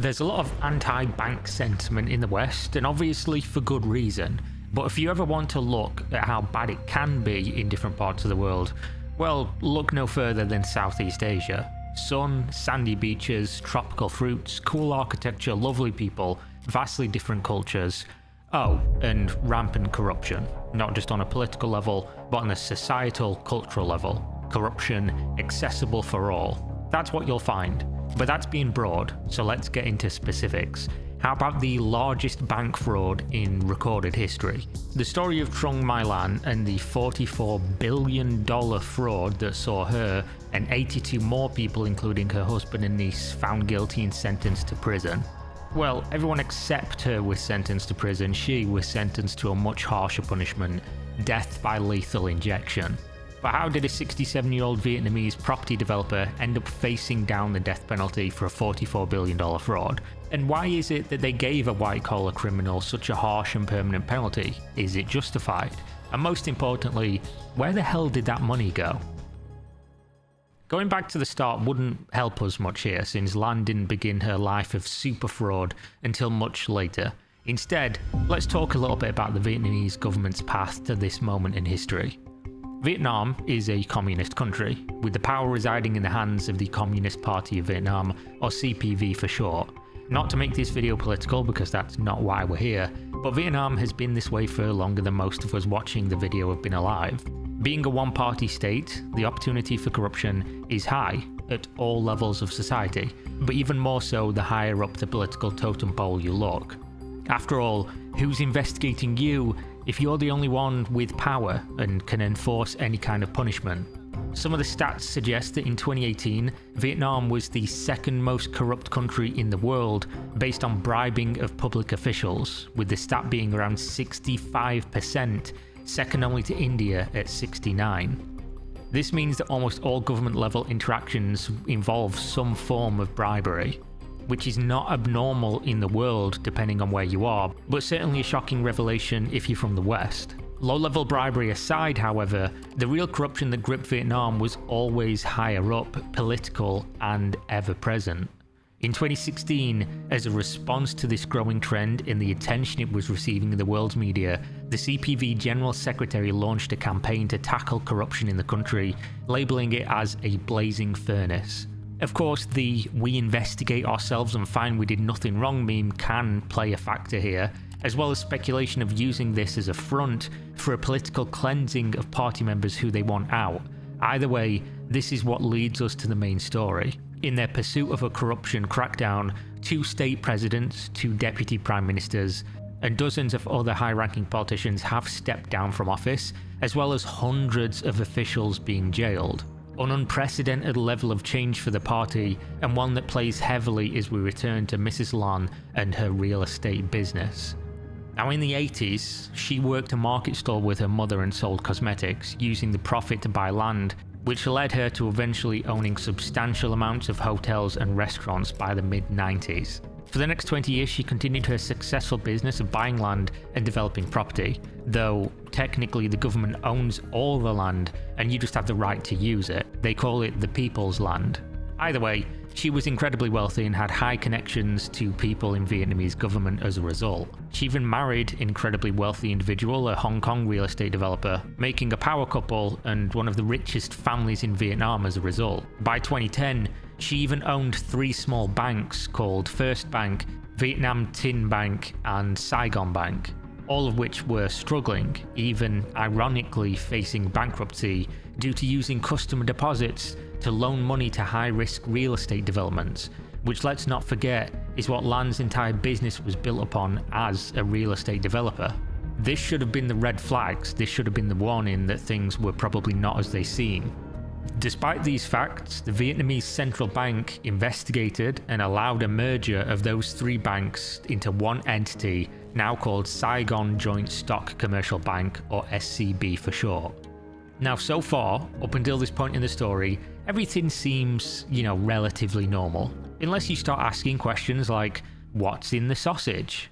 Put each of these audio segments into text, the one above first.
There's a lot of anti-bank sentiment in the West, and obviously for good reason. But if you ever want to look at how bad it can be in different parts of the world, well, look no further than Southeast Asia. Sun, sandy beaches, tropical fruits, cool architecture, lovely people, vastly different cultures. Oh, and rampant corruption. Not just on a political level, but on a societal, cultural level. Corruption accessible for all. That's what you'll find. But that's being broad, so let's get into specifics. How about the largest bank fraud in recorded history? The story of Trung My Lan and the $44 billion fraud that saw her and 82 more people, including her husband and niece, found guilty and sentenced to prison. Well, everyone except her was sentenced to prison. She was sentenced to a much harsher punishment, death by lethal injection. But how did a 67-year-old Vietnamese property developer end up facing down the death penalty for a $44 billion fraud? And why is it that they gave a white-collar criminal such a harsh and permanent penalty? Is it justified? And most importantly, where the hell did that money go? Going back to the start wouldn't help us much here, since Lan didn't begin her life of super fraud until much later. Instead, let's talk a little bit about the Vietnamese government's path to this moment in history. Vietnam is a communist country, with the power residing in the hands of the Communist Party of Vietnam, or CPV for short. Not to make this video political, because that's not why we're here, but Vietnam has been this way for longer than most of us watching the video have been alive. Being a one-party state, the opportunity for corruption is high at all levels of society, but even more so the higher up the political totem pole you look. After all, who's investigating you if you're the only one with power and can enforce any kind of punishment? Some of the stats suggest that in 2018, Vietnam was the second most corrupt country in the world based on bribing of public officials, with the stat being around 65%, second only to India at 69%. This means that almost all government-level interactions involve some form of bribery, which is not abnormal in the world depending on where you are, but certainly a shocking revelation if you're from the West. Low-level bribery aside, however, the real corruption that gripped Vietnam was always higher up, political, and ever-present. In 2016, as a response to this growing trend and the attention it was receiving in the world's media, the CPV General Secretary launched a campaign to tackle corruption in the country, labelling it as a blazing furnace. Of course, the "we investigate ourselves and find we did nothing wrong" meme can play a factor here, as well as speculation of using this as a front for a political cleansing of party members who they want out. Either way, this is what leads us to the main story. In their pursuit of a corruption crackdown, 2 state presidents, 2 deputy prime ministers, and dozens of other high-ranking politicians have stepped down from office, as well as hundreds of officials being jailed. An unprecedented level of change for the party, and one that plays heavily as we return to Mrs. Lan and her real estate business. Now, in the 80s, she worked a market stall with her mother and sold cosmetics, using the profit to buy land, which led her to eventually owning substantial amounts of hotels and restaurants by the mid-90s. For the next 20 years, she continued her successful business of buying land and developing property, though technically the government owns all the land and you just have the right to use it. They call it the people's land. Either way, she was incredibly wealthy and had high connections to people in Vietnamese government as a result. She even married an incredibly wealthy individual, a Hong Kong real estate developer, making a power couple and one of the richest families in Vietnam as a result. By 2010, she even owned 3 small banks called First Bank, Vietnam Tin Bank, and Saigon Bank, all of which were struggling, even ironically facing bankruptcy due to using customer deposits to loan money to high-risk real estate developments, which, let's not forget, is what Lan's entire business was built upon as a real estate developer. This should have been the red flags, this should have been the warning that things were probably not as they seem. Despite these facts, the Vietnamese central bank investigated and allowed a merger of those 3 banks into one entity, now called Saigon Joint Stock Commercial Bank, or SCB for short. Now, so far, up until this point in the story, everything seems, relatively normal. Unless you start asking questions like, what's in the sausage?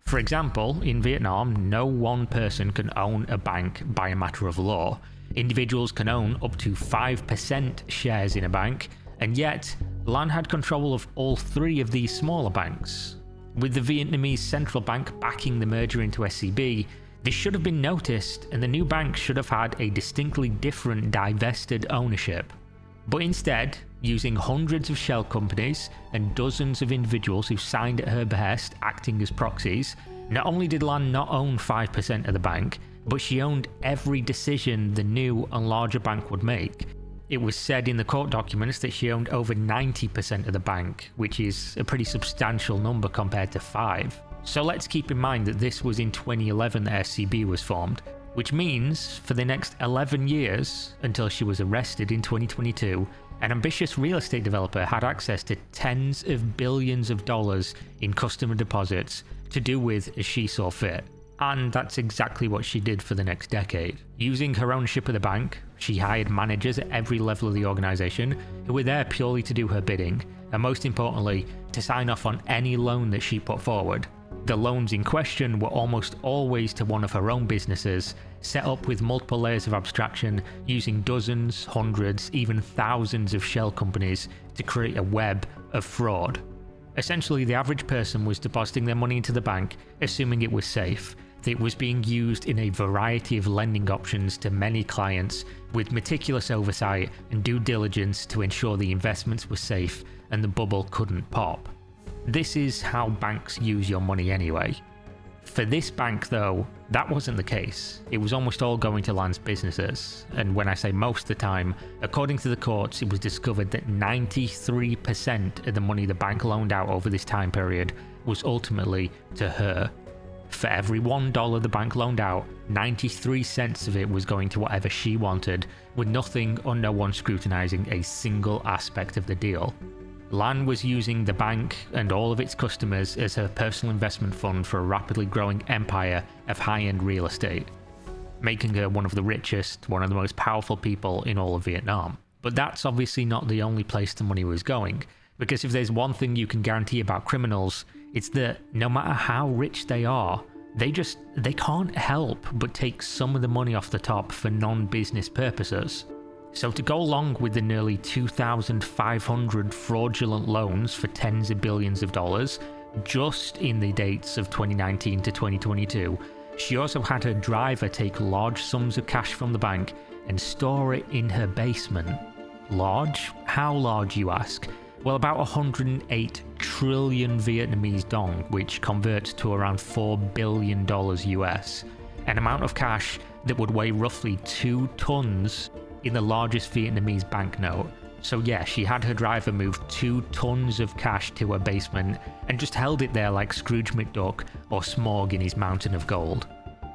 For example, in Vietnam, no one person can own a bank by a matter of law. Individuals can own up to 5% shares in a bank, and yet Lan had control of all three of these smaller banks. With the Vietnamese central bank backing the merger into SCB, this should have been noticed and the new bank should have had a distinctly different divested ownership. But instead, using hundreds of shell companies and dozens of individuals who signed at her behest acting as proxies, not only did Lan not own 5% of the bank, but she owned every decision the new and larger bank would make. It was said in the court documents that she owned over 90% of the bank, which is a pretty substantial number compared to 5. So let's keep in mind that this was in 2011 that SCB was formed, which means for the next 11 years, until she was arrested in 2022, an ambitious real estate developer had access to tens of billions of dollars in customer deposits to do with as she saw fit. And that's exactly what she did for the next decade. Using her ownership of the bank, she hired managers at every level of the organisation who were there purely to do her bidding, and most importantly, to sign off on any loan that she put forward. The loans in question were almost always to one of her own businesses, set up with multiple layers of abstraction, using dozens, hundreds, even thousands of shell companies to create a web of fraud. Essentially, the average person was depositing their money into the bank, assuming it was safe, that it was being used in a variety of lending options to many clients, with meticulous oversight and due diligence to ensure the investments were safe and the bubble couldn't pop. This is how banks use your money anyway. For this bank though, that wasn't the case. It was almost all going to Lan's businesses, and when I say most of the time, according to the courts, it was discovered that 93% of the money the bank loaned out over this time period was ultimately to her. For every $1 the bank loaned out, 93 cents of it was going to whatever she wanted, with nothing or no one scrutinising a single aspect of the deal. Lan was using the bank and all of its customers as her personal investment fund for a rapidly growing empire of high-end real estate, making her one of the richest, one of the most powerful people in all of Vietnam. But that's obviously not the only place the money was going, because if there's one thing you can guarantee about criminals, it's that no matter how rich they are, they can't help but take some of the money off the top for non-business purposes. So to go along with the nearly 2,500 fraudulent loans for tens of billions of dollars, just in the dates of 2019 to 2022, she also had her driver take large sums of cash from the bank and store it in her basement. Large? How large, you ask? Well, about 108 trillion Vietnamese dong, which converts to around $4 billion US, an amount of cash that would weigh roughly 2 tons in the largest Vietnamese banknote. So yeah, she had her driver move 2 tons of cash to her basement and just held it there like Scrooge McDuck or Smaug in his mountain of gold.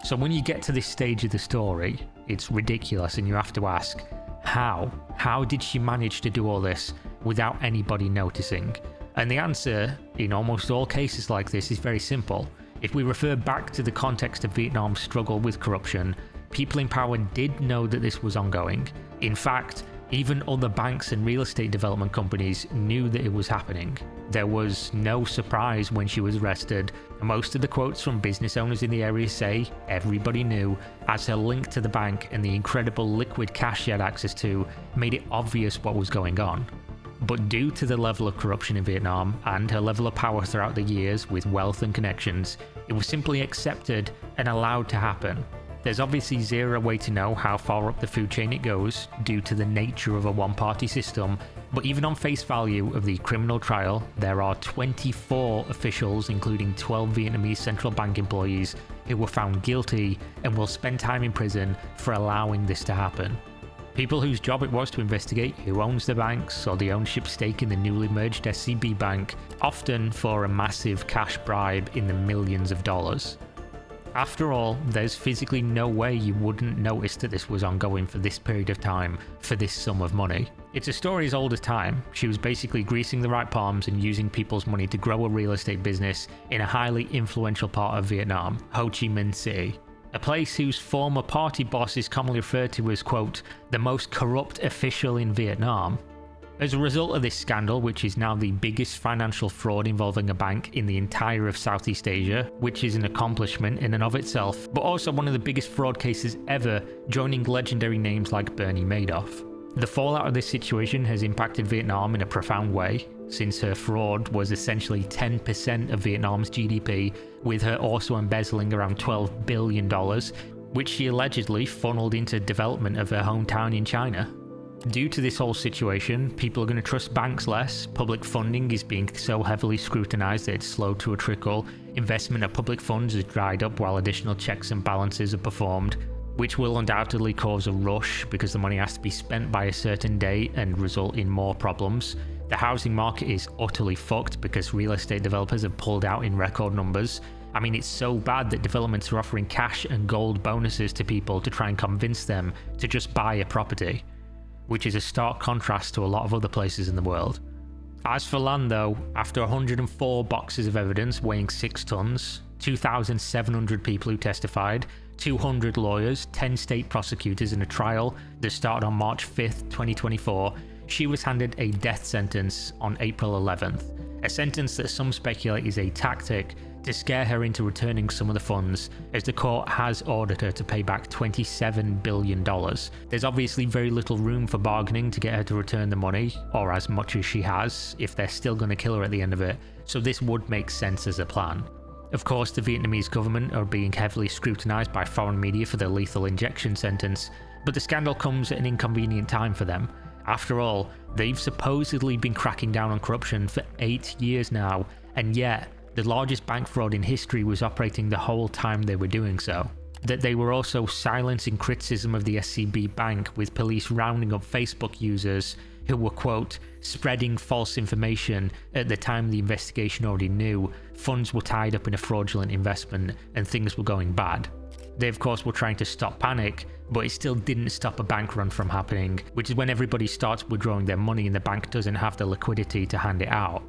So when you get to this stage of the story, it's ridiculous and you have to ask, how? How did she manage to do all this without anybody noticing? And the answer, in almost all cases like this, is very simple. If we refer back to the context of Vietnam's struggle with corruption, people in power did know that this was ongoing. In fact, even other banks and real estate development companies knew that it was happening. There was no surprise when she was arrested, and most of the quotes from business owners in the area say everybody knew, as her link to the bank and the incredible liquid cash she had access to made it obvious what was going on. But due to the level of corruption in Vietnam and her level of power throughout the years with wealth and connections, it was simply accepted and allowed to happen. There's obviously zero way to know how far up the food chain it goes due to the nature of a one-party system, but even on face value of the criminal trial, there are 24 officials, including 12 Vietnamese central bank employees, who were found guilty and will spend time in prison for allowing this to happen. People whose job it was to investigate who owns the banks or the ownership stake in the newly merged SCB bank, often for a massive cash bribe in the millions of dollars. After all, there's physically no way you wouldn't notice that this was ongoing for this period of time for this sum of money. It's a story as old as time. She was basically greasing the right palms and using people's money to grow a real estate business in a highly influential part of Vietnam, Ho Chi Minh City. A place whose former party boss is commonly referred to as, quote, the most corrupt official in Vietnam. As a result of this scandal, which is now the biggest financial fraud involving a bank in the entire of Southeast Asia, which is an accomplishment in and of itself, but also one of the biggest fraud cases ever, joining legendary names like Bernie Madoff. The fallout of this situation has impacted Vietnam in a profound way, since her fraud was essentially 10% of Vietnam's GDP, with her also embezzling around $12 billion, which she allegedly funneled into development of her hometown in China. Due to this whole situation, people are going to trust banks less, public funding is being so heavily scrutinised that it's slowed to a trickle, investment of public funds has dried up while additional checks and balances are performed, which will undoubtedly cause a rush because the money has to be spent by a certain date and result in more problems. The housing market is utterly fucked because real estate developers have pulled out in record numbers. I mean, it's so bad that developments are offering cash and gold bonuses to people to try and convince them to just buy a property, which is a stark contrast to a lot of other places in the world. As for land though, after 104 boxes of evidence weighing 6 tons, 2,700 people who testified, 200 lawyers, 10 state prosecutors in a trial that started on March 5th, 2024, she was handed a death sentence on April 11th, a sentence that some speculate is a tactic to scare her into returning some of the funds, as the court has ordered her to pay back $27 billion. There's obviously very little room for bargaining to get her to return the money, or as much as she has, if they're still going to kill her at the end of it, so this would make sense as a plan. Of course, the Vietnamese government are being heavily scrutinised by foreign media for their lethal injection sentence, but the scandal comes at an inconvenient time for them. After all, they've supposedly been cracking down on corruption for 8 years now, and yet the largest bank fraud in history was operating the whole time they were doing so. That they were also silencing criticism of the SCB bank, with police rounding up Facebook users who were, quote, spreading false information at the time the investigation already knew funds were tied up in a fraudulent investment and things were going bad. They of course were trying to stop panic, but it still didn't stop a bank run from happening, which is when everybody starts withdrawing their money and the bank doesn't have the liquidity to hand it out.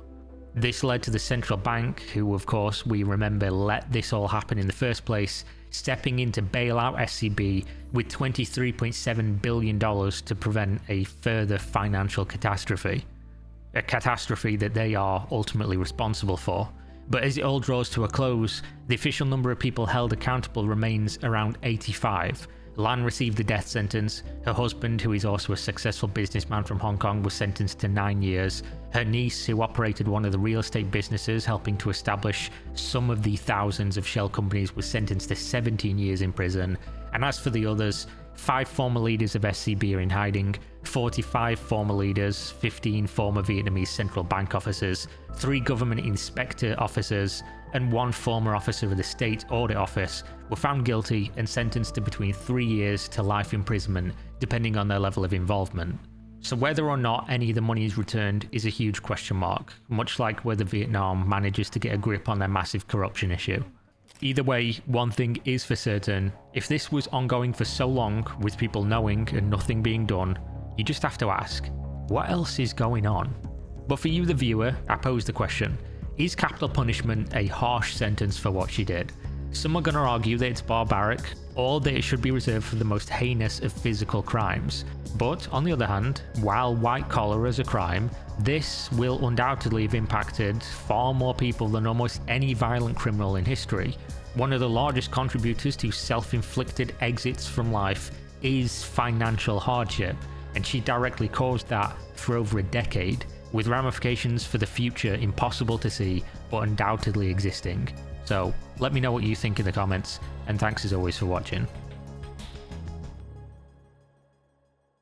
This led to the central bank, who of course we remember let this all happen in the first place, stepping in to bail out SCB with $23.7 billion to prevent a further financial catastrophe. A catastrophe that they are ultimately responsible for. But as it all draws to a close, the official number of people held accountable remains around 85. Lan received the death sentence, her husband, who is also a successful businessman from Hong Kong, was sentenced to 9 years, her niece, who operated one of the real estate businesses helping to establish some of the thousands of shell companies, was sentenced to 17 years in prison, and as for the others, 5 former leaders of SCB are in hiding, 45 former leaders, 15 former Vietnamese central bank officers, 3 government inspector officers, and 1 former officer of the State Audit Office were found guilty and sentenced to between 3 years to life imprisonment, depending on their level of involvement. So whether or not any of the money is returned is a huge question mark, much like whether Vietnam manages to get a grip on their massive corruption issue. Either way, one thing is for certain: if this was ongoing for so long, with people knowing and nothing being done, you just have to ask, what else is going on? But for you, the viewer, I pose the question: is capital punishment a harsh sentence for what she did? Some are going to argue that it's barbaric, or that it should be reserved for the most heinous of physical crimes. But on the other hand, while white collar is a crime, this will undoubtedly have impacted far more people than almost any violent criminal in history. One of the largest contributors to self-inflicted exits from life is financial hardship, and she directly caused that for over a decade, with ramifications for the future impossible to see but undoubtedly existing. So let me know what you think in the comments, and thanks as always for watching.